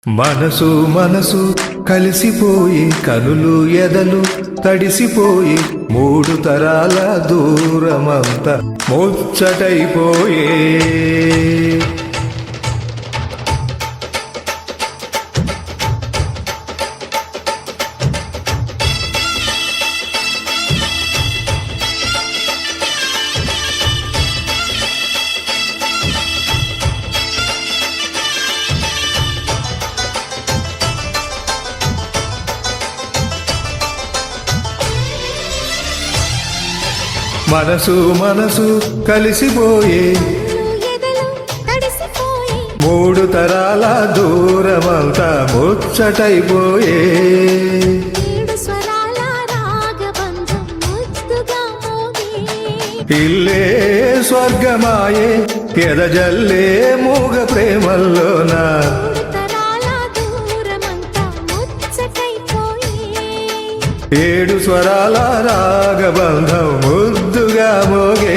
మనసు మనసు కలిసిపోయి కనులు ఎదలు తడిసిపోయి మూడు తరాల దూరమంతా ముచ్చటైపోయే మనసు మనసు కలిసిపోయే మూడు తరాల దూరమంతా ముచ్చటైపోయే ఇల్లే స్వర్గమాయే ఎదజల్లే మూగ ప్రేమల్లోనా ఏడు స్వరాల రాగబంధం ముద్దుగా మోగే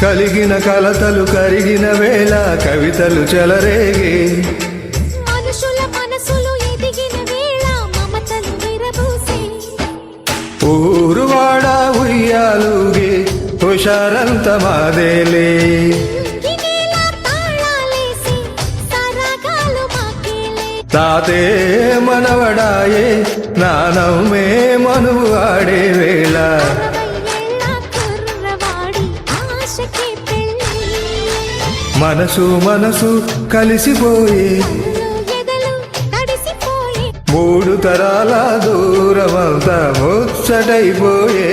కలిగిన కలతలు కరిగిన వేళ కవితలు చెలరేగే మనుషుల మనసులు ఎదిగిన వేళ మమతలు విరబూసే ఊరువాడ ఉయ్యాలుగే హుషారంత మాదేలే తాతే మనవడాయే నానమ్మే మనువు ఆడే వేళ మనసు మనసు కలిసిపోయే మూడు తరాల దూరమంతా ముచ్చటైపోయే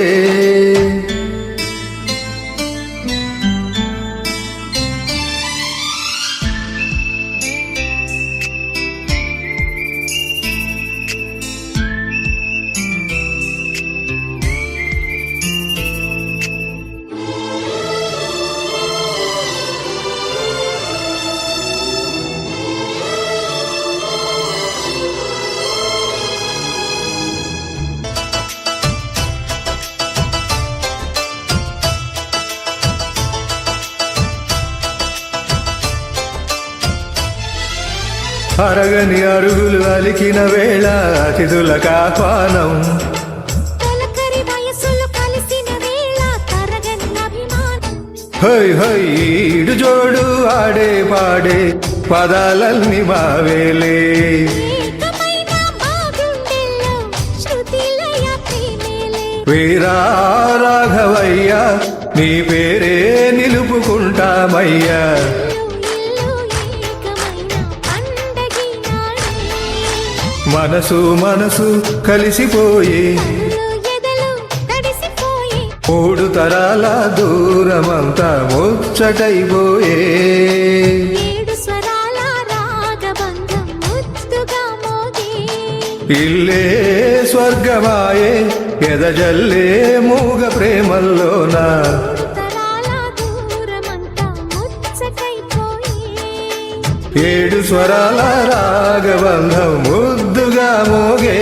అరగని అరుగులు అలికిన వేళ అతిథులకు ఆహ్వానం హై హై ఈడు జోడు ఆడే పాడే పదాలన్నీ మావేలే వీరా రాఘవయ్య నీ పేరే నిలుపుకుంటామయ్యా మనసు మనసు కలిసిపోయే మూడు తరాల దూరమంతా ముచ్చటైపోయే ఇల్లే స్వర్గమాయే ఎదజల్లే మూగ ప్రేమల్లోనా ఏడు స్వరాల రాగబంధం ముద్దుగా మోగే